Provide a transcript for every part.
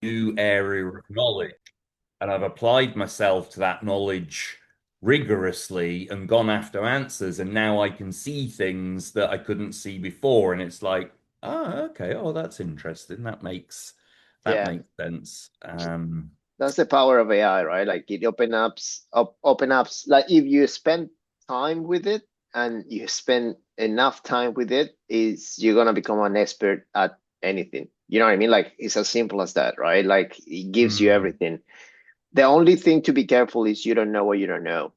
new area of knowledge, and I've applied myself to that knowledge rigorously and gone after answers, and now I can see things that I couldn't see before, and it's like, oh, okay, oh, that's interesting. That Yeah, makes sense. that's the power of AI, right? Like it open up. Like if you spend time with it and you spend enough time with it, is you're gonna become an expert at anything. You know what I mean? Like it's as simple as that, right? Like it gives you Mm, everything. The only thing to be careful is you don't know what you don't know.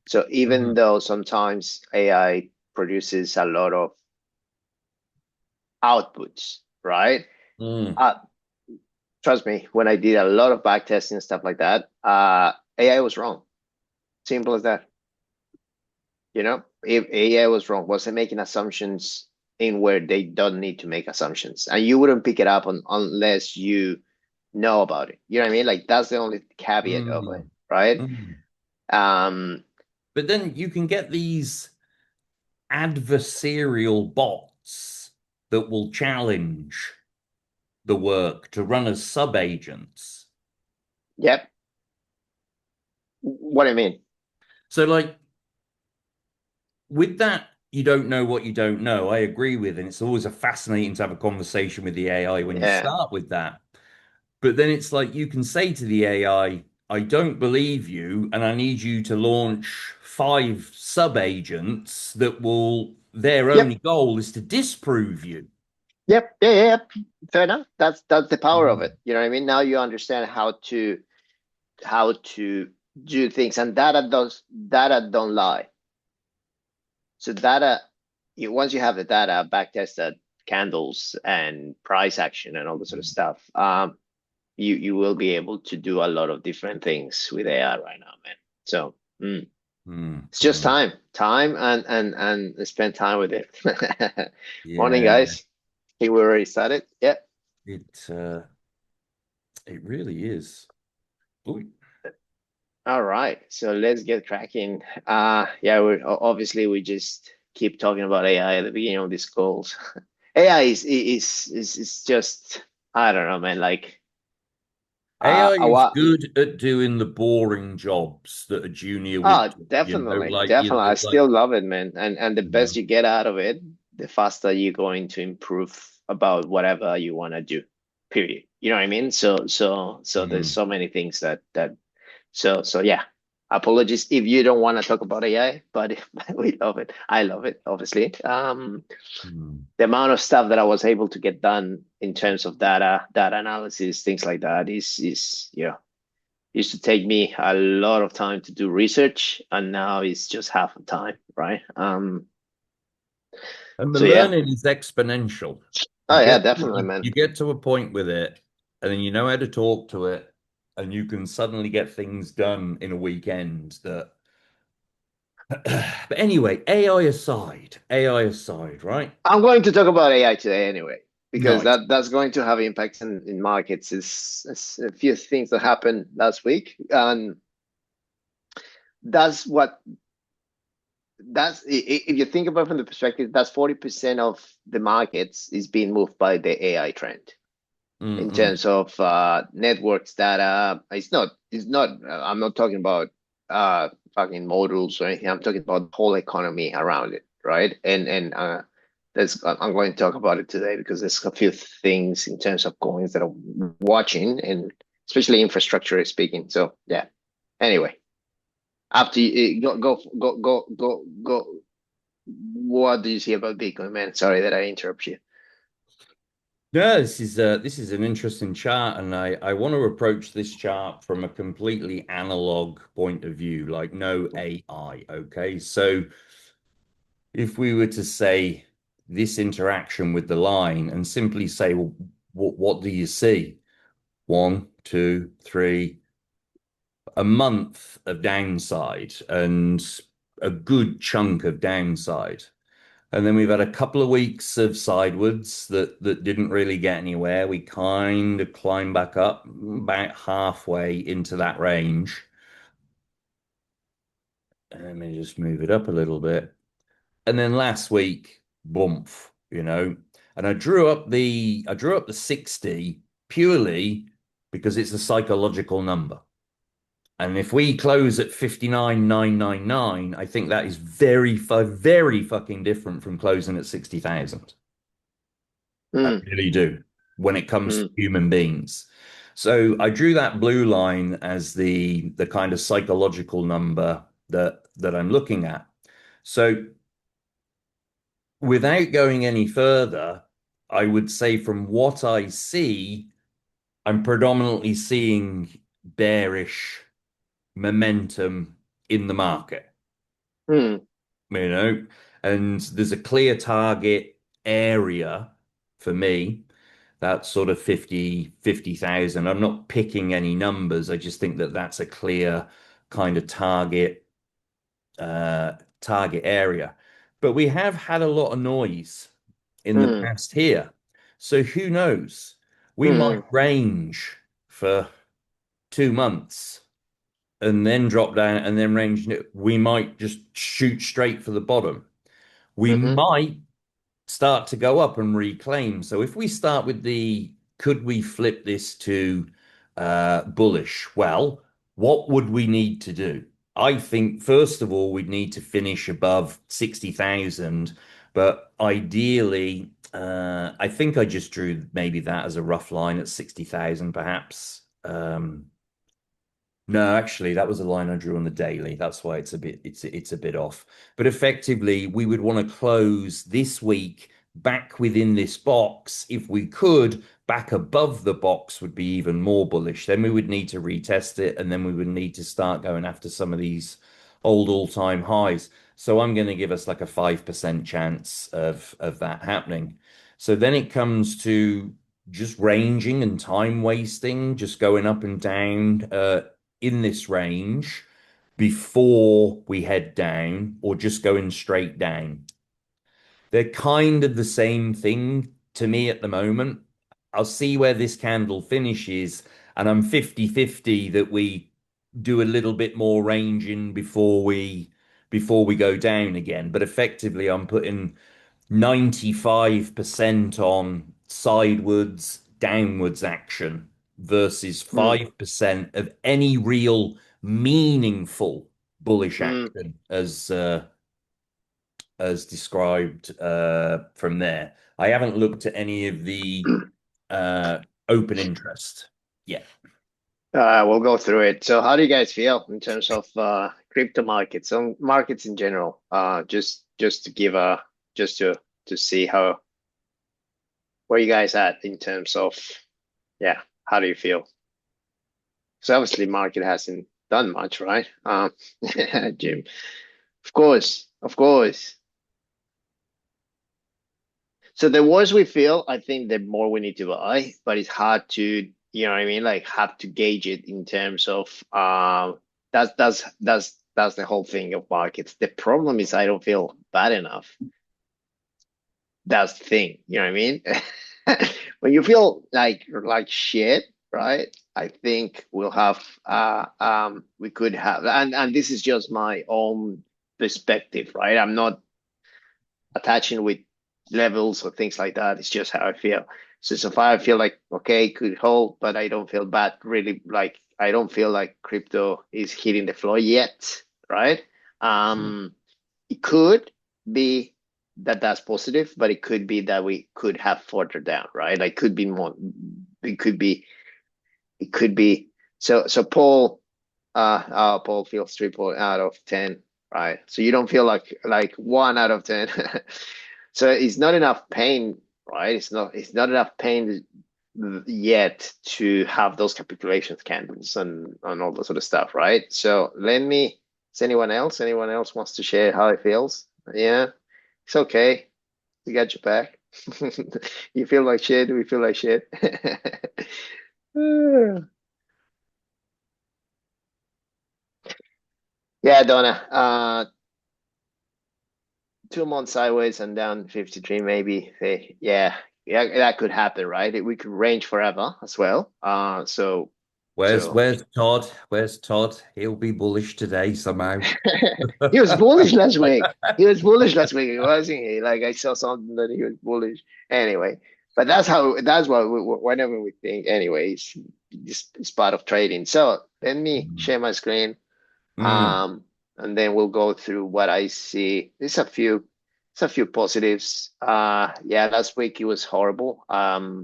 So even mm, though sometimes AI produces a lot of outputs, right? mm. Uh, Trust me, when I did a lot of back testing and stuff like that, AI was wrong. Simple as that. You know, if AI was wrong, wasn't making assumptions in where they don't need to make assumptions, and you wouldn't pick it up unless you know about it. You know what I mean? Like that's the only caveat of it, Mm, right? mm. Um, But then you can get these adversarial bots that will challenge the work to run as sub-agents. yep. What do you mean? So, like, with that, you don't know what you don't know. I agree with, and it's always a fascinating to have a conversation with the AI when you Yeah. start with that. But then it's like you can say to the AI, I don't believe you, and I need you to launch five sub-agents that will, their only Yep. goal is to disprove you. Yep. Yeah, yeah, yep. Fair enough. That's the power of Mm. it. You know what I mean? Now you understand how to do things, and data don't lie. So data, once you have the data back tested, candles and price action and all this sort of stuff, you will be able to do a lot of different things with AI right now, man. So Mm, it's just mm. time and spend time with it. Morning, Yeah, guys. Think we already started. Yeah. it uh, it really is. Ooh. All right. So let's get cracking. Yeah, obviously we just keep talking about AI at the beginning of these calls. AI is just I don't know, man. Like AI is what? good at doing the boring jobs that a junior would Oh, do. definitely, Like definitely. I like still love it, man. And the you best know. you get out of it, the faster you're going to improve about whatever you want to do. Period. You know what I mean? So there's Mm, so many things so yeah. Apologies if you don't want to talk about AI, but we love it. I love it, obviously. mm. The amount of stuff that I was able to get done in terms of data analysis, things like that is yeah. Used to take me a lot of time to do research, and now it's just half the time, right? And the So yeah. learning is exponential. Oh yeah, definitely, man. You get to a point with it, and then you know how to talk to it, and you can suddenly get things done in a weekend that but anyway, AI aside, right? I'm going to talk about AI today anyway, because Nice. that's going to have impacts in markets. Is a few things that happened last week, and that's what if you think about it from the perspective, that's 40% of the markets is being moved by the AI trend in Mm-mm. terms of networks data. It's not I'm not talking about fucking models or anything. I'm talking about the whole economy around it, right? And there's I'm going to talk about it today because there's a few things in terms of coins that I'm watching, and especially infrastructure speaking. So yeah. Anyway, after you go. What do you see about Bitcoin, man? Sorry that I interrupt you. No, this is an interesting chart, and I want to approach this chart from a completely analog point of view, like no AI. Okay, so if we were to say this interaction with the line and simply say, well, what do you see? One, two, three, a month of downside and a good chunk of downside. And then we've had a couple of weeks of sidewards that didn't really get anywhere. We kind of climbed back up about halfway into that range. And let me just move it up a little bit. And then last week, bump. And I drew up the 60 purely because it's a psychological number. And if we close at 59,999, I think that is very fucking different from closing at 60,000. I Mm, really do when it comes to mm, human beings. So I drew that blue line as the kind of psychological number that I'm looking at. So without going any further, I would say from what I see, I'm predominantly seeing bearish momentum in the market, mm, you know, and there's a clear target area for me. That's sort of 50,000. I'm not picking any numbers. I just think that that's a clear kind of target area. But we have had a lot of noise in the mm, past here. So who knows? We might mm, range for 2 months and then drop down and then range. We might just shoot straight for the bottom. We mm-hmm, might start to go up and reclaim. So if we start with the could we flip this to bullish? Well, what would we need to do? I think first of all we'd need to finish above 60,000, but ideally, I think I just drew maybe that as a rough line at 60,000, perhaps. No, actually, that was a line I drew on the daily. That's why it's a bit off. But effectively, we would want to close this week back within this box. If we could, back above the box would be even more bullish. Then we would need to retest it, and then we would need to start going after some of these old all-time highs. So I'm going to give us like a 5% chance of that happening. So then it comes to just ranging and time wasting, just going up and down. In this range before we head down or just going straight down. They're kind of the same thing to me at the moment. I'll see where this candle finishes, and I'm 50-50 that we do a little bit more ranging before we go down again. But effectively, I'm putting 95% on sidewards, downwards action versus mm, 5% of any real meaningful bullish mm. action as described from there. I haven't looked at any of the open interest yet. We'll go through it. So how do you guys feel in terms of crypto markets, on markets in general? Just to give a just to see how where you guys at in terms of, yeah, how do you feel? So obviously market hasn't done much, right? Jim, of course, of course. So the worse we feel, I think the more we need to buy, but it's hard to, you know what I mean? Like have to gauge it in terms of that's the whole thing of markets. The problem is I don't feel bad enough. That's the thing, you know what I mean? When you feel like shit, right? I think we'll have we could have, and this is just my own perspective, right? I'm not attaching with levels or things like that. It's just how I feel. So far, I feel like okay, could hold, but I don't feel bad. Really, like I don't feel like crypto is hitting the floor yet, right? Um, it could be that that's positive, but it could be that we could have further down, right? Like could be more. It could be. It could be. So Paul, Paul feels 3 out of 10, right? So you don't feel like 1 out of 10. So it's not enough pain, right? It's not enough pain yet to have those capitulations candles and all that sort of stuff, right? So let me. Is anyone else wants to share how it feels? Yeah, it's okay. We got your back. You feel like shit. We feel like shit. Yeah, Donna. 2 months sideways and down 53, maybe. Yeah, yeah, that could happen, right? We could range forever as well. Where's So where's Todd? Where's Todd? He'll be bullish today somehow. he was bullish last week. He was bullish last week, wasn't he? Like I saw something that he was bullish. Anyway, but that's what whenever we think, anyways. this part of trading. So let me share my screen. Mm. And then we'll go through what I see. There's a few positives. Yeah, last week it was horrible. Uh,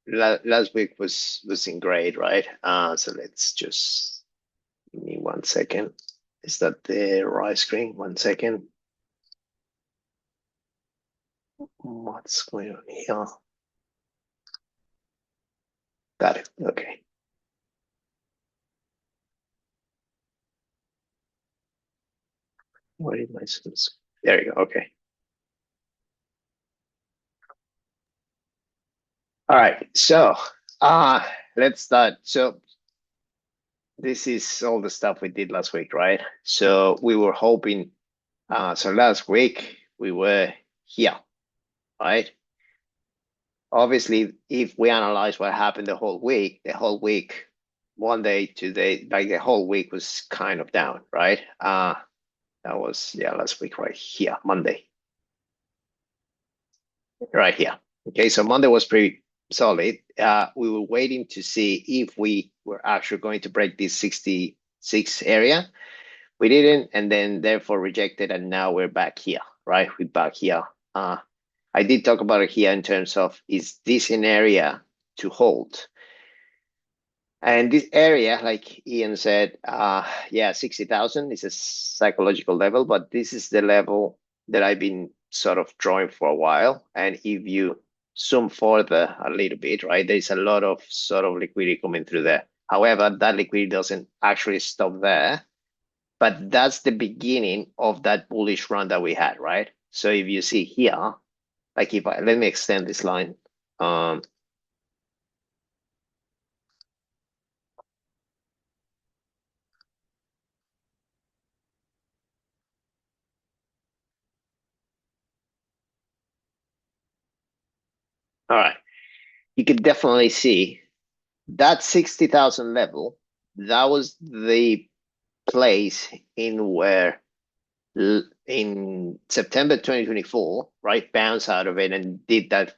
last week wasn't great, right? So let's just give me 1 second. Is that the right screen? 1 second. What's going on here? Got it. Okay. Where is my screen? There you go. Okay. All right. So, let's start. So this is all the stuff we did last week, right? So we were hoping, so last week we were here, right? Obviously, if we analyze what happened the whole week, one day to day, like the whole week was kind of down, right? That was, yeah, last week right here, Monday, right here. Okay, so Monday was pretty solid. We were waiting to see if we were actually going to break this 66 area. We didn't, and then therefore rejected, and now we're back here, right? We're back here. I did talk about it here in terms of, is this an area to hold? And this area, like Ian said, yeah, 60,000 is a psychological level, but this is the level that I've been sort of drawing for a while. And if you zoom further a little bit, right, there's a lot of sort of liquidity coming through there. However, that liquidity doesn't actually stop there, but that's the beginning of that bullish run that we had, right? So if you see here, like if I, let me extend this line. All right, you can definitely see that 60,000 level. That was the place in where in September 2024, right, bounced out of it and did that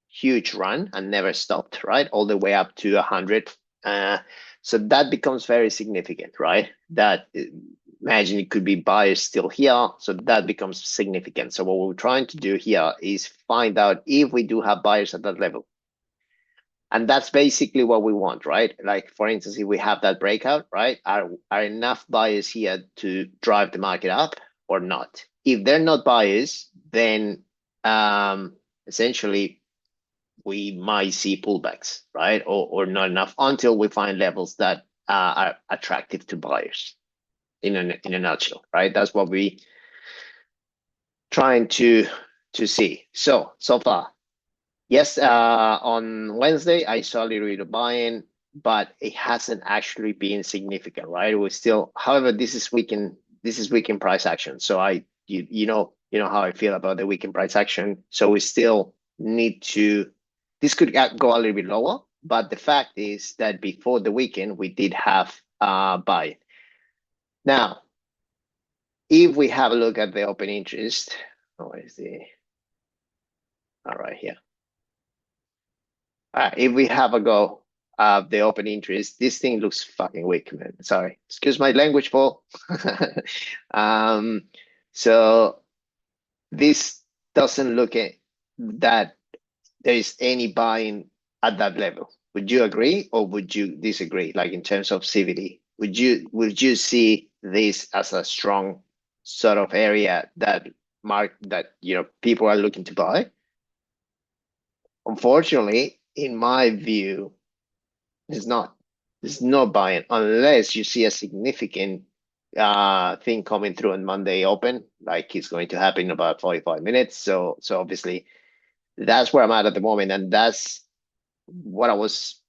huge run and never stopped, right, all the way up to 100. So that becomes very significant, right? That imagine it could be buyers still here, so that becomes significant. So what we're trying to do here is find out if we do have buyers at that level. And that's basically what we want, right? Like, for instance, if we have that breakout, right, are enough buyers here to drive the market up or not? If they're not buyers, then essentially we might see pullbacks, right? Or not enough until we find levels that are attractive to buyers in a nutshell, right? That's what we trying to see. So far, yes, on Wednesday, I saw a little bit of buying, but it hasn't actually been significant, right? We still, however, this is weekend price action. So you know how I feel about the weekend price action. So we still need to, this could go a little bit lower, but the fact is that before the weekend, we did have buy. Now, if we have a look at the open interest, where is the, all right, here. If we have a go of the open interest, this thing looks fucking weak, man. Sorry, excuse my language, Paul. So this doesn't look at that there is any buying at that level. Would you agree or would you disagree? Like in terms of CVD, would you see this as a strong sort of area that people are looking to buy? Unfortunately, in my view, it's not. It's not buying unless you see a significant thing coming through on Monday open, like it's going to happen in about 45 minutes. So obviously that's where I'm at the moment, and that's what I was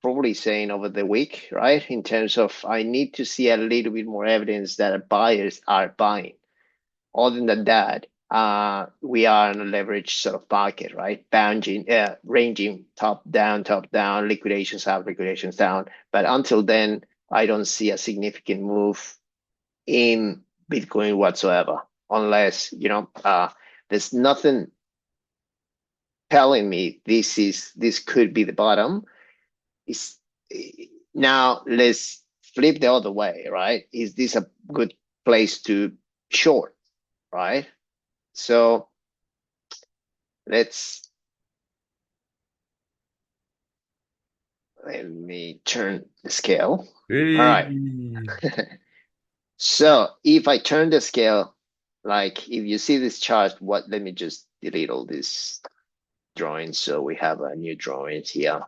probably saying over the week, right? In terms of I need to see a little bit more evidence that buyers are buying. Other than that, we are in a leverage sort of market, right? Ranging top down, liquidations up, liquidations down. But until then, I don't see a significant move in Bitcoin whatsoever, unless there's nothing telling me this could be the bottom. Is now let's flip the other way, right? Is this a good place to short, right? So let's let me turn the scale. All right. Hey. So if I turn the scale, like if you see this chart, what, let me just delete all these drawings. So we have a new drawings here.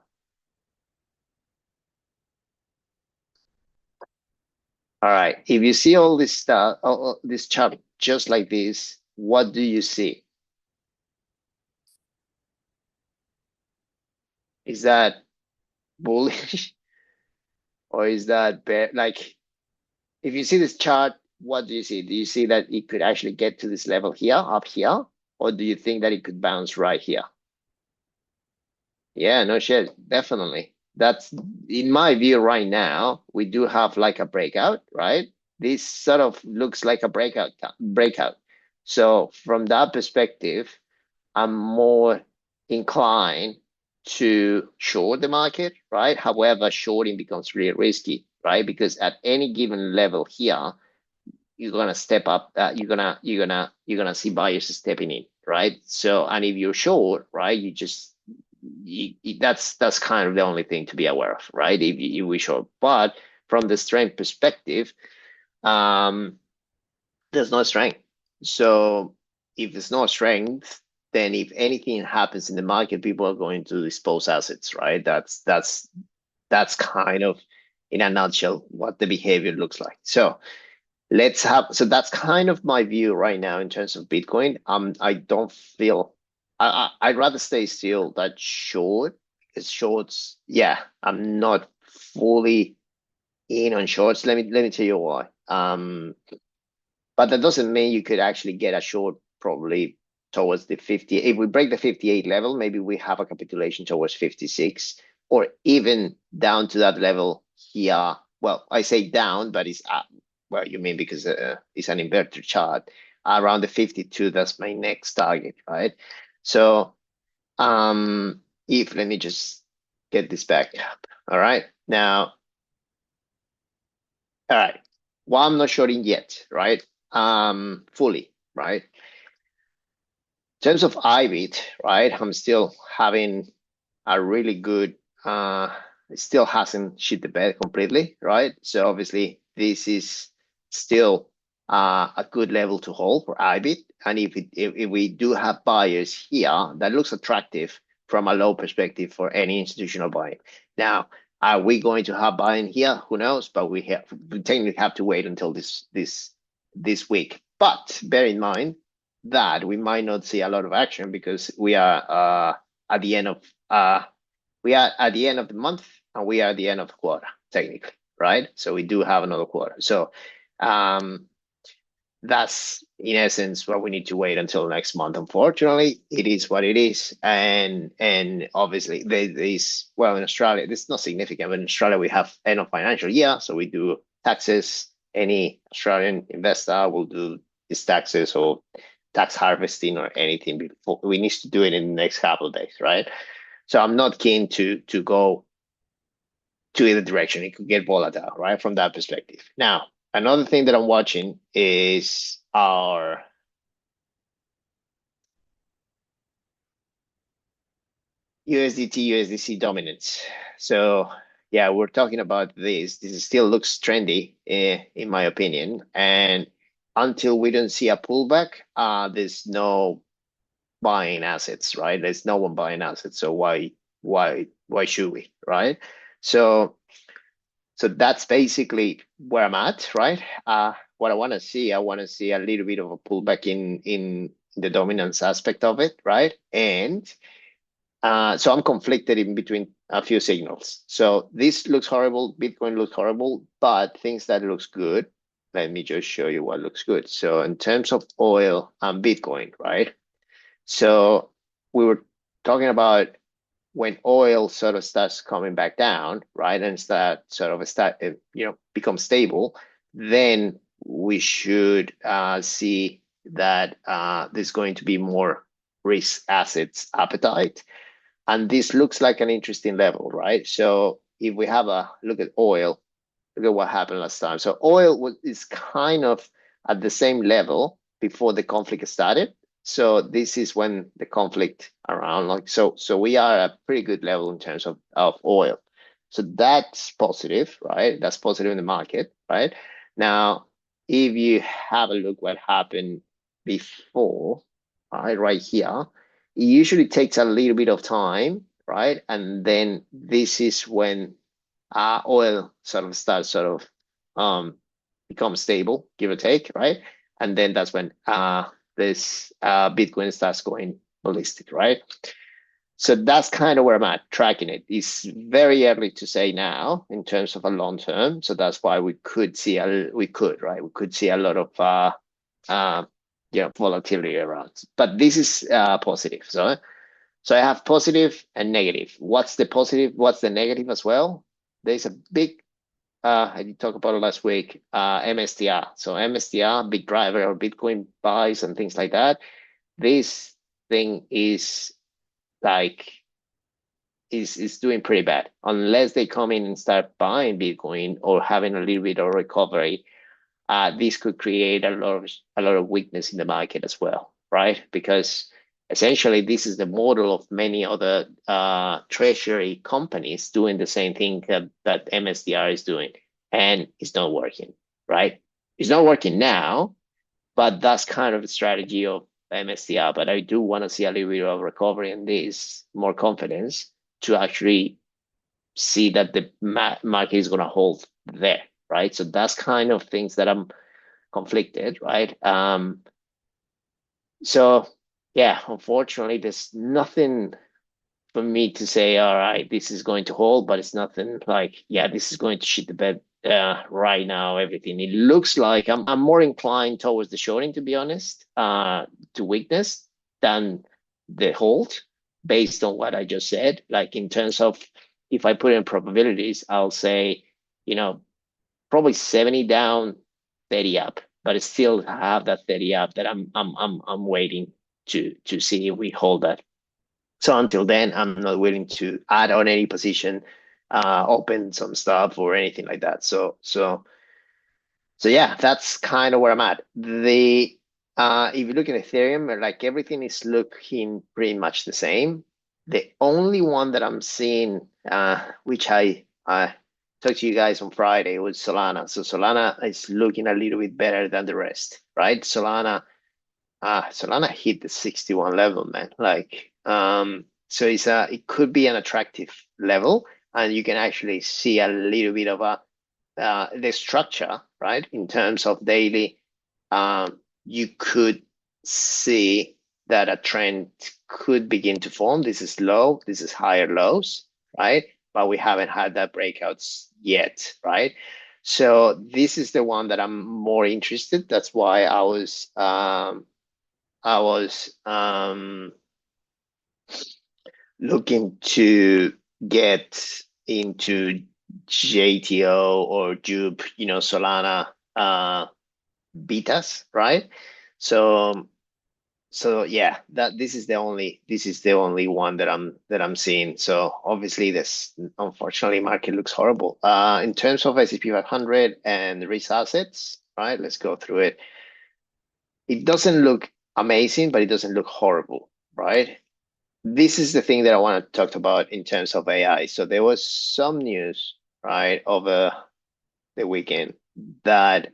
All right. If you see all this stuff, this chart just like this, what do you see? Is that bullish or is that bear? Like, if you see this chart, what do you see? Do you see that it could actually get to this level here, up here? Or do you think that it could bounce right here? Yeah, no shit, definitely. That's in my view right now, we do have like a breakout, right? This sort of looks like a breakout. So from that perspective, I'm more inclined to short the market, right? However, shorting becomes really risky, right? Because at any given level here, you're gonna step up. You're gonna see buyers stepping in, right? So, and if you're short, right, that's kind of the only thing to be aware of, right? If you wish short, but from the strength perspective, um, there's no strength. So if there's no strength, then if anything happens in the market, people are going to dispose assets, right? That's kind of in a nutshell what the behavior looks like. So that's kind of my view right now in terms of Bitcoin. I don't feel I'd rather stay still that short because shorts, yeah, I'm not fully in on shorts. Let me tell you why. But that doesn't mean you could actually get a short probably towards the 50. If we break the 58 level, maybe we have a capitulation towards 56 or even down to that level here. Well, I say down, but it's well, you mean because it's an inverted chart around the 52. That's my next target, right? So, if let me just get this back up. All right. Now, all right. Well, I'm not shorting yet, right? Fully, right? In terms of IBIT, right? I'm still having a really good it still hasn't shit the bed completely, right? So obviously this is still a good level to hold for IBIT. And if we do have buyers here, that looks attractive from a low perspective for any institutional buying. Now, are we going to have buying here? Who knows? But we technically have to wait until this week. But bear in mind that we might not see a lot of action because we are at the end of the month and we are at the end of the quarter, technically, right? So we do have another quarter. So that's in essence what we need to wait until next month. Unfortunately, it is what it is. And obviously there is, well, in Australia, this is not significant, but in Australia we have end of financial year. So we do taxes. Any Australian investor will do his taxes or tax harvesting or anything before we need to do it in the next couple of days, right? So I'm not keen to go to either direction. It could get volatile, right? From that perspective. Now, another thing that I'm watching is our USDT USDC dominance. So yeah, we're talking about this. This still looks trendy, in my opinion. And until we don't see a pullback, there's no buying assets, right? There's no one buying assets. So why should we, right? So that's basically where I'm at, right? What I want to see, I want to see a little bit of a pullback in the dominance aspect of it, right? And so I'm conflicted in between a few signals. So this looks horrible, Bitcoin looks horrible, but things that looks good. Let me just show you what looks good. So in terms of oil and Bitcoin, right? So we were talking about when oil sort of starts coming back down, right, and become stable, then we should see that there's going to be more risk assets appetite. And this looks like an interesting level, right? So if we have a look at oil, look at what happened last time. So oil is kind of at the same level before the conflict started. So this is when the conflict around, like, so we are at a pretty good level in terms of oil. So that's positive, right? That's positive in the market, right? Now, if you have a look what happened before, right here, it usually takes a little bit of time, right? And then this is when oil sort of starts become stable, give or take, right? And then that's when this Bitcoin starts going ballistic, right? So that's kind of where I'm at tracking it. It's very early to say now in terms of a long term. So that's why we could see we could see a lot of volatility around. But this is positive. So I have positive and negative. What's the positive? What's the negative as well? There's a big I did talk about it last week, MSTR. So MSTR, big driver of Bitcoin buys and things like that. This thing is like is doing pretty bad unless they come in and start buying Bitcoin or having a little bit of recovery. This could create a lot of weakness in the market as well, right? Because essentially this is the model of many other treasury companies doing the same thing that MSTR is doing, and it's not working, right? It's not working now, but that's kind of the strategy of MSTR. But I do want to see a little bit of recovery in this, more confidence to actually see that the market is going to hold there, right? So that's kind of things that I'm conflicted, right? So yeah, unfortunately, there's nothing for me to say, all right, this is going to hold, but it's nothing like, yeah, this is going to shit the bed right now, everything. It looks like I'm more inclined towards the shorting, to be honest, to weakness than the hold, based on what I just said. Like in terms of if I put in probabilities, I'll say, probably 70 down, 30 up, but I still have that 30 up that I'm waiting to see if we hold that. So until then, I'm not willing to add on any position, open some stuff or anything like that. So yeah, that's kind of where I'm at. If you look at Ethereum, like everything is looking pretty much the same. The only one that I'm seeing, which I talked to you guys on Friday, was Solana. So Solana is looking a little bit better than the rest, right? Solana hit the 61 level, man. So it could be an attractive level, and you can actually see a little bit of the structure, right? In terms of daily, you could see that a trend could begin to form. This is low, this is higher lows, right? But we haven't had that breakouts yet, right? So this is the one that I'm more interested. That's why I was looking to get into JTO or Jupe, Solana betas, right? So yeah, this is the only one that I'm seeing. So obviously this, unfortunately, market looks horrible. In terms of S&P 500 and risk assets, right? Let's go through it. It doesn't look amazing, but it doesn't look horrible, right? This is the thing that I want to talk about in terms of AI. So there was some news, right, over the weekend that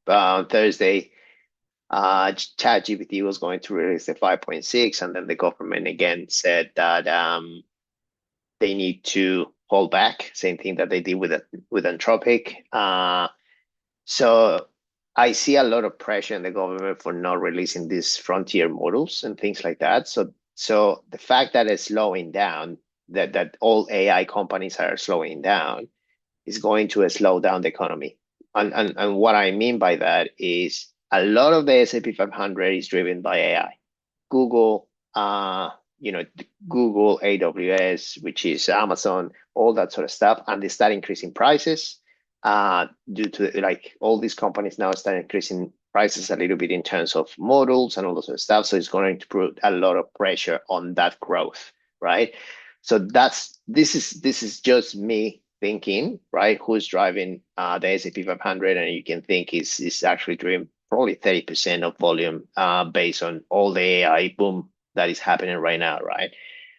Thursday, ChatGPT was going to release the 5.6, and then the government again said that they need to hold back. Same thing that they did with Anthropic. So I see a lot of pressure in the government for not releasing these frontier models and things like that. So the fact that it's slowing down, that all AI companies are slowing down, is going to slow down the economy. And what I mean by that is a lot of the S&P 500 is driven by AI. Google, Google, AWS, which is Amazon, all that sort of stuff, and they start increasing prices due to, like, all these companies now start increasing prices a little bit in terms of models and all those sort of stuff. So it's going to put a lot of pressure on that growth, right? So this is just me thinking, right? Who's driving the S&P 500, and you can think is actually doing probably 30% of volume based on all the AI boom that is happening right now, right?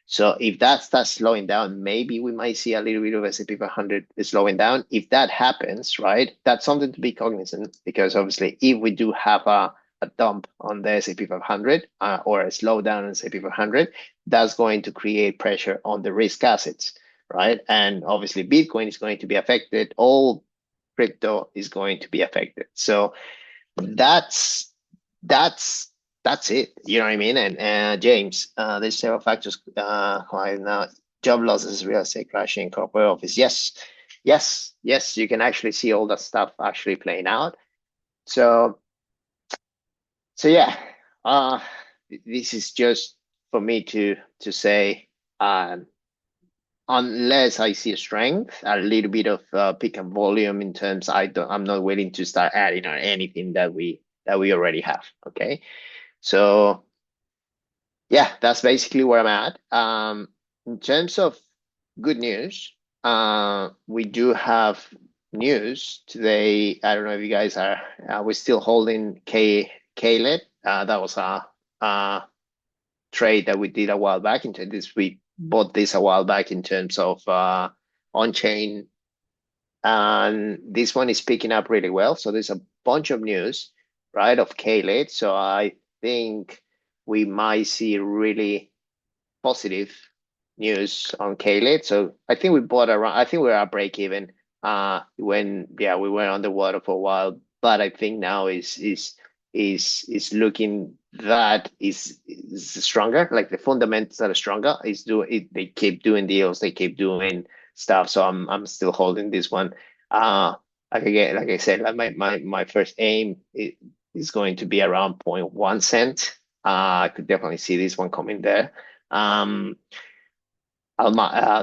So if that starts slowing down, maybe we might see a little bit of S&P 500 slowing down. If that happens, right, that's something to be cognizant, because obviously if we do have a dump on the S&P 500 or a slowdown on S&P 500, that's going to create pressure on the risk assets, right? And obviously Bitcoin is going to be affected. All crypto is going to be affected. So that's that's that's it. You know what I mean? And James, there's several factors why now job losses, real estate crashing, corporate office. Yes, yes, yes. You can actually see all that stuff actually playing out. So yeah, uh, this is just for me to say, unless I see a strength, a little bit of pick and volume in terms, I'm not willing to start adding on anything that we already have. Okay. So yeah, that's basically where I'm at. In terms of good news, we do have news today. I don't know if you guys we're still holding KLET. That was a trade that we did a while back into this. We bought this a while back in terms of on-chain, and this one is picking up really well. So there's a bunch of news, right, of KLET. So I think we might see really positive news on KLET. So I think we bought around, I think we're at break even when we were underwater for a while, but I think now is looking that is stronger, like the fundamentals that are stronger is they keep doing deals, they keep doing stuff. So I'm still holding this one. Like I said, like my first aim is going to be around 0.1 cent. I could definitely see this one coming there. I'll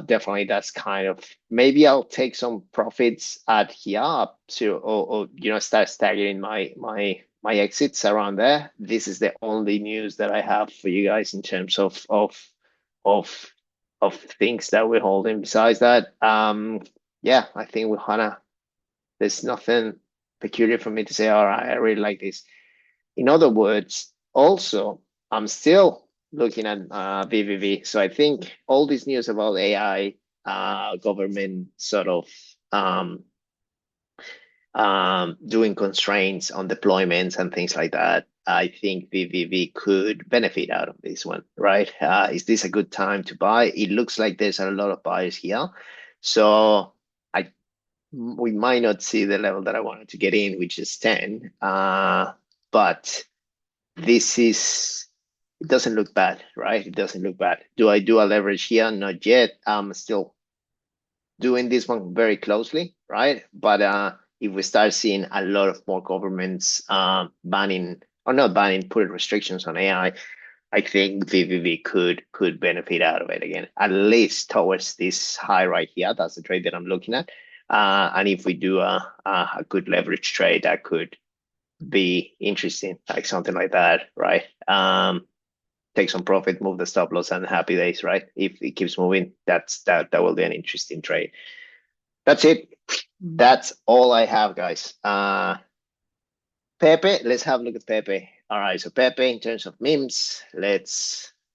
definitely, that's kind of, maybe I'll take some profits at here up to, or start staggering my exits around there. This is the only news that I have for you guys in terms of things that we're holding. Besides that, yeah, I think we're gonna, there's nothing peculiar for me to say, all right, I really like this. In other words, also, I'm still looking at VVV. So I think all this news about AI, government sort of doing constraints on deployments and things like that, I think VVV could benefit out of this one, right? Is this a good time to buy? It looks like there's a lot of buyers here. So we might not see the level that I wanted to get in, which is 10. But it doesn't look bad, right? It doesn't look bad. Do I do a leverage here? Not yet. I'm still doing this one very closely, right? But if we start seeing a lot of more governments banning, or not banning, putting restrictions on AI, I think VVV could benefit out of it again, at least towards this high right here. That's the trade that I'm looking at. And if we do a good leverage trade, that could be interesting, like something like that, right? Take some profit, move the stop loss, and happy days, right? If it keeps moving, that will be an interesting trade. That's it. That's all I have, guys. Pepe, let's have a look at Pepe. All right, so Pepe, in terms of memes,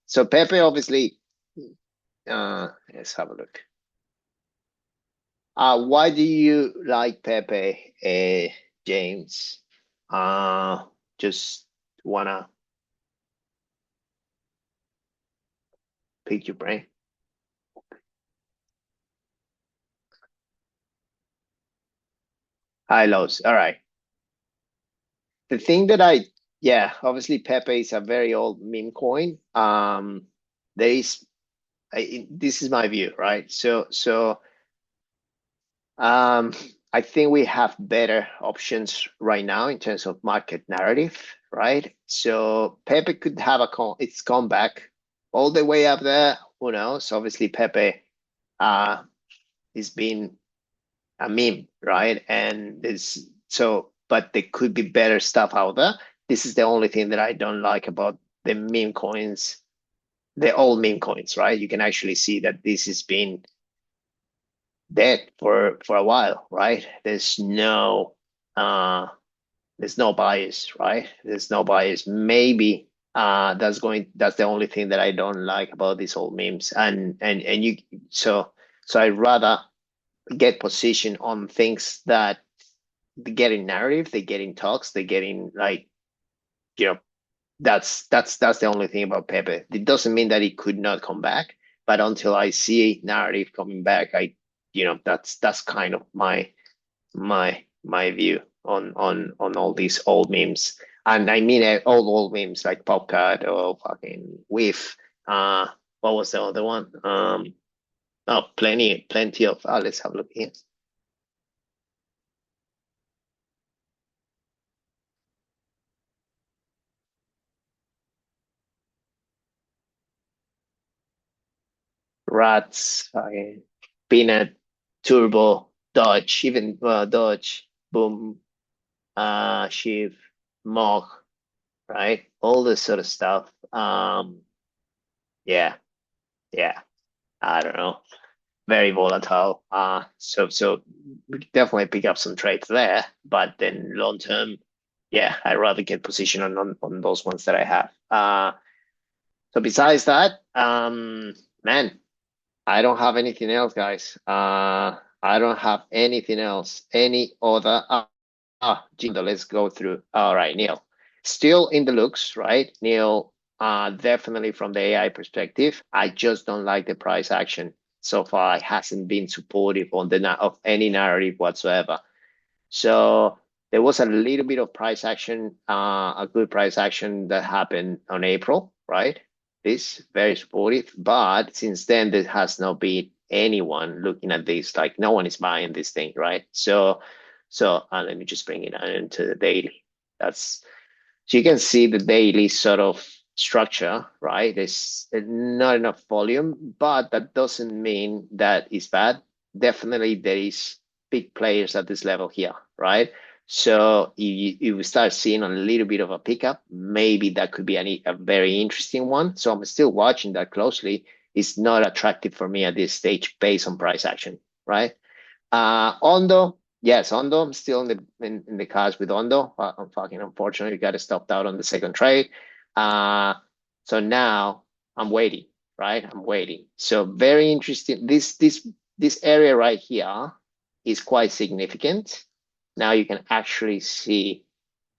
so Pepe, obviously, let's have a look. Why do you like Pepe, James? Just wanna pick your brain. High lows. All right. The thing that obviously Pepe is a very old meme coin. There is, this is my view, right? So I think we have better options right now in terms of market narrative, right? So Pepe could have its comeback all the way up there. Who knows? Obviously, Pepe is being a meme, right? And but but there could be better stuff out there. This is the only thing that I don't like about the meme coins, the old meme coins, right? You can actually see that this has been dead for a while, right? There's no bias, right? There's no bias. Maybe that's the only thing that I don't like about these old memes. And you so I'd rather get position on things that they get in narrative, they get in talks, they get in like, you know, that's the only thing about Pepe. It doesn't mean that it could not come back, but until I see narrative coming back, that's kind of my view on all these old memes. And I mean old memes like Popcat or fucking Whiff. What was the other one? Oh, plenty of. Let's have a look here. Rats, Peanut, Turbo, Dodge, even Dodge, Boom, Shiv, Mog, right? All this sort of stuff. Yeah, yeah. I don't know. Very volatile. So we could definitely pick up some trades there, but then long term, yeah, I'd rather get position on those ones that I have. So besides that, man, I don't have anything else, guys. I don't have anything else. Any other? Jindo, let's go through. All right, Neil. Still in the looks, right? Neil, definitely from the AI perspective, I just don't like the price action so far. It hasn't been supportive on of any narrative whatsoever. So there was a little bit of price action, a good price action that happened on April, right? This very supportive, but since then there has not been anyone looking at this. Like no one is buying this thing, right? So let me just bring it into the daily. That's so you can see the daily sort of structure, right? There's not enough volume, but that doesn't mean that it's bad. Definitely there is big players at this level here, right? So you start seeing a little bit of a pickup, maybe that could be a very interesting one. So I'm still watching that closely. It's not attractive for me at this stage based on price action, right? Ondo, yes, Ondo. I'm still in the cars with Ondo. I'm fucking unfortunately got stopped out on the second trade. Uh, so now I'm waiting, right? I'm waiting. So very interesting. This area right here is quite significant. Now you can actually see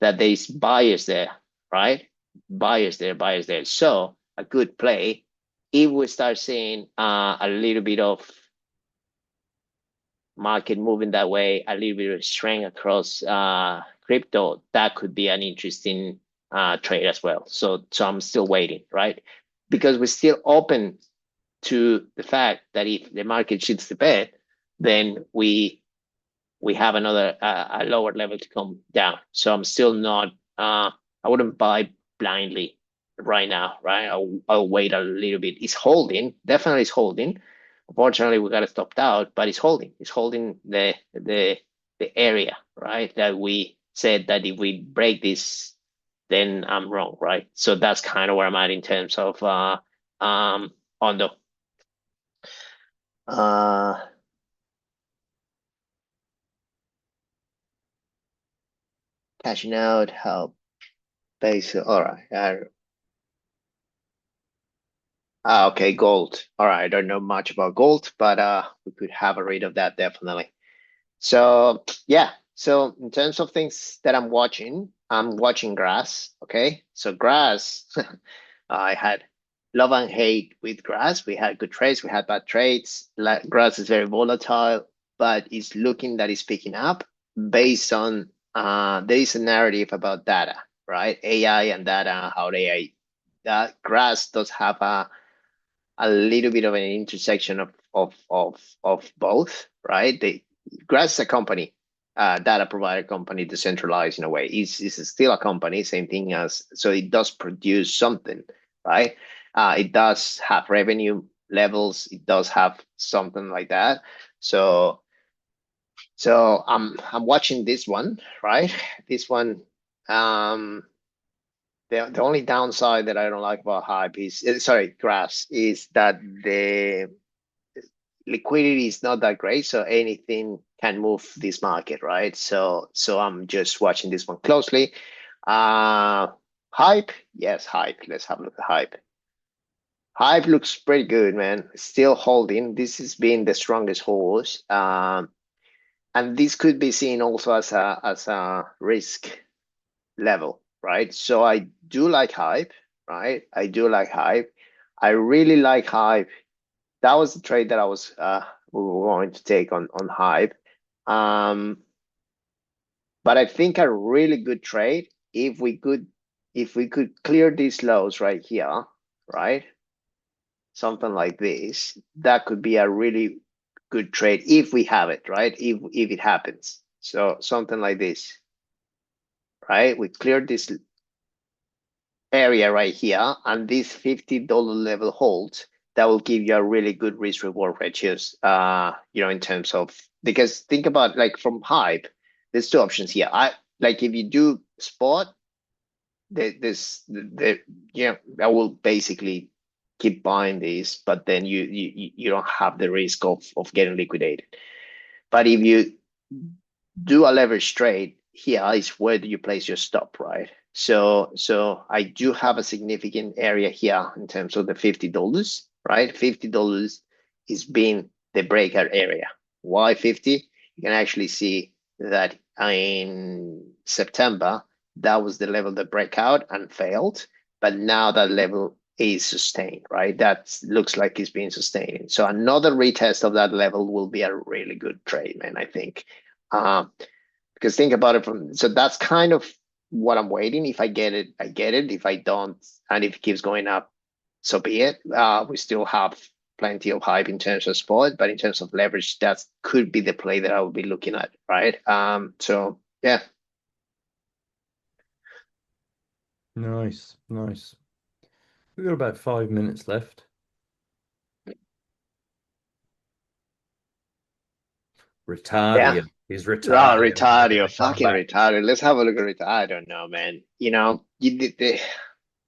that there's buyers there, right? Buyers there, buyers there. So a good play. If we start seeing a little bit of market moving that way, a little bit of strength across crypto, that could be an interesting trade as well. So I'm still waiting, right? Because we're still open to the fact that if the market shits the bed, then we have another a lower level to come down. So I'm still not. I wouldn't buy blindly right now, right? I'll wait a little bit. It's holding, definitely it's holding. Unfortunately, we got to stop out, but it's holding. It's holding the area, right? That we said that if we break this, then I'm wrong, right? So that's kind of where I'm at in terms of on the uh cashing out, how base. All right. Okay, gold. All right. I don't know much about gold, but we could have a read of that definitely. So yeah. So in terms of things that I'm watching grass. Okay. So grass, I had love and hate with grass. We had good trades, we had bad trades. Like grass is very volatile, but it's looking that it's picking up based on there is a narrative about data, right? AI and data, how AI that grass does have a little bit of an intersection of both, right? Grass is a company, data provider company, decentralized in a way. It's still a company, same thing as so it does produce something, right? It does have revenue levels, it does have something like that. So So I'm watching this one, right? This one, um, the only downside that I don't like about hype is sorry, graphs is that the liquidity is not that great, so anything can move this market, right? So I'm just watching this one closely. Uh Hype, yes, hype. Let's have a look at hype. Hype looks pretty good, man. Still holding. This has been the strongest horse. And this could be seen also as a risk level, right? So I do like hype, right? I do like hype. I really like hype. That was the trade that I was we were going to take on hype. Um, but I think a really good trade if we could clear these lows right here, right? Something like this, that could be a really good trade if we have it, right? If it happens. So something like this, right? We cleared this area right here, and this $50 level holds, that will give you a really good risk reward ratios. In terms of, because think about like from hype, there's two options here. I like if you do spot, I will basically keep buying these, but then you don't have the risk of getting liquidated. But if you do a leverage trade, here is where do you place your stop, right? So I do have a significant area here in terms of the $50, right? $50 is being the breakout area. Why 50? You can actually see that in September, that was the level that breakout and failed, but now that level is sustained, right? That looks like it's being sustained. So another retest of that level will be a really good trade, man, I think. Um, because think about it from, so that's kind of what I'm waiting. If I get it, I get it. If I don't, and if it keeps going up, so be it. We still have plenty of hype in terms of spot, but in terms of leverage, that could be the play that I would be looking at, right? So yeah. Nice, nice. We've got about 5 minutes left. Yeah. Retaria. Is Oh, Retaria making Retario, a fucking comeback? Retario. Let's have a look at Retario. I don't know, man. You did the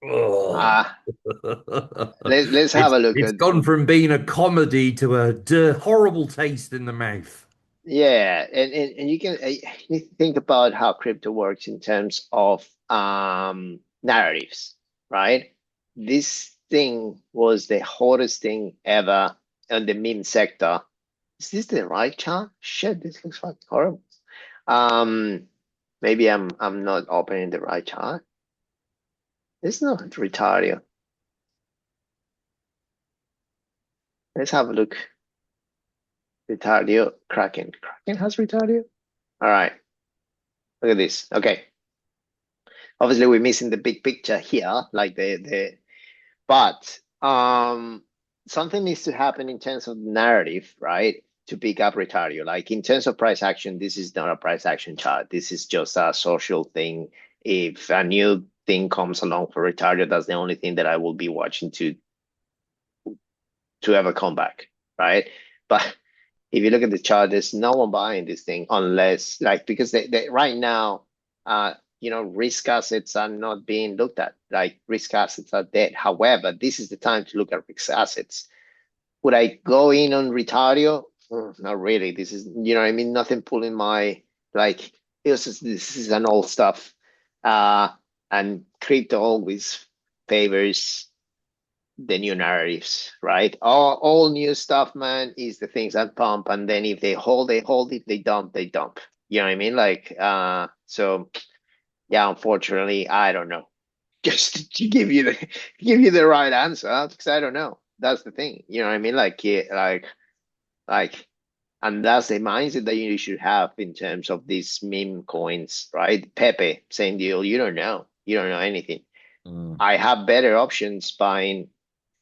Oh. uh let's have a look It's at. gone from being a comedy to a horrible taste in the mouth. Yeah, and you think about how crypto works in terms of narratives, right? This thing was the hottest thing ever in the meme sector. Is this the right chart? Shit, this looks fucking horrible. Um, Maybe I'm not opening the right chart. It's not Retario. Let's have a look. Retario, Kraken. Kraken has Retario? All right, look at this. Okay. Obviously we're missing the big picture here, like but something needs to happen in terms of narrative, right? To pick up Retario. Like in terms of price action, this is not a price action chart. This is just a social thing. If a new thing comes along for Retario, that's the only thing that I will be watching to ever come back, right? But if you look at the chart, there's no one buying this thing unless like because they right now, risk assets are not being looked at. Like risk assets are dead. However, this is the time to look at risk assets. Would I go in on Retario? Not really. This is, what I mean, nothing pulling my like. This is an old stuff, uh, and crypto always favors the new narratives, right? All new stuff, man, is the things that pump, and then if they hold, they hold. If they dump, they dump. You know what I mean? Like, so yeah. Unfortunately, I don't know. Just to give you the right answer, because I don't know. That's the thing. You know what I mean? Like, yeah, like, and that's the mindset that you should have in terms of these meme coins, right? Pepe, same deal. You don't know. You don't know anything. Mm. I have better options buying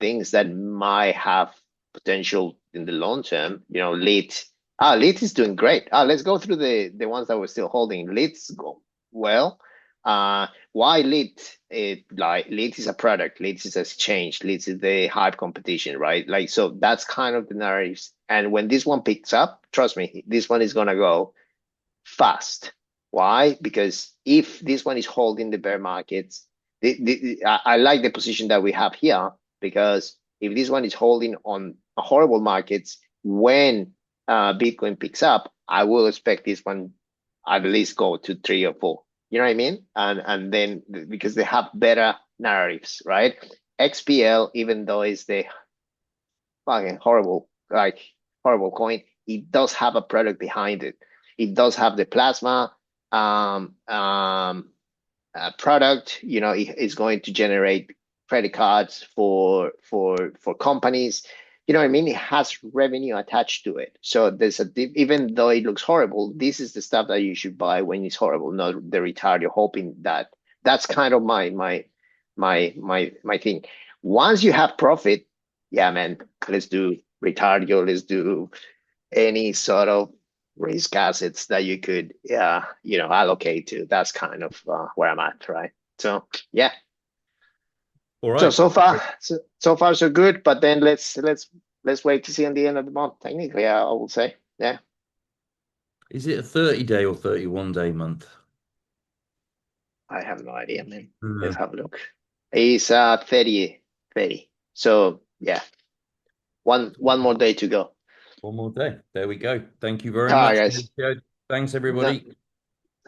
things that might have potential in the long term. Lit. Lit is doing great. Let's go through the ones that we're still holding. Lit's go well. why lead? Like lead is a product, lead is exchange, lead is the hype competition, right? Like so that's kind of the narratives. And when this one picks up, trust me, this one is gonna go fast. Why? Because if this one is holding the bear markets, I like the position that we have here because if this one is holding on horrible markets, when Bitcoin picks up, I will expect this one at least go to 3 or 4. You know what I mean? And then because they have better narratives, right? XPL, even though it's the fucking horrible, like horrible coin, it does have a product behind it. It does have the plasma um, um, product. You know, it is going to generate credit cards for companies. You know what I mean? It has revenue attached to it. So there's even though it looks horrible, this is the stuff that you should buy when it's horrible, not the retard. You're hoping that that's kind of my thing. Once you have profit, yeah, man, let's do retardio, let's do any sort of risk assets that you could, allocate to. That's kind of where I'm at, right? So yeah. All So right. so far, so far so good. But then let's wait to see on the end of the month. Technically, I will say, yeah. Is it a 30-day or 31-day month? I have no idea, man. Let's Uh, have a look. It's 30, 30. So yeah, one more day to go. one more day. There we go. Thank you very All right, much, guys. Mauricio. Thanks, No, everybody.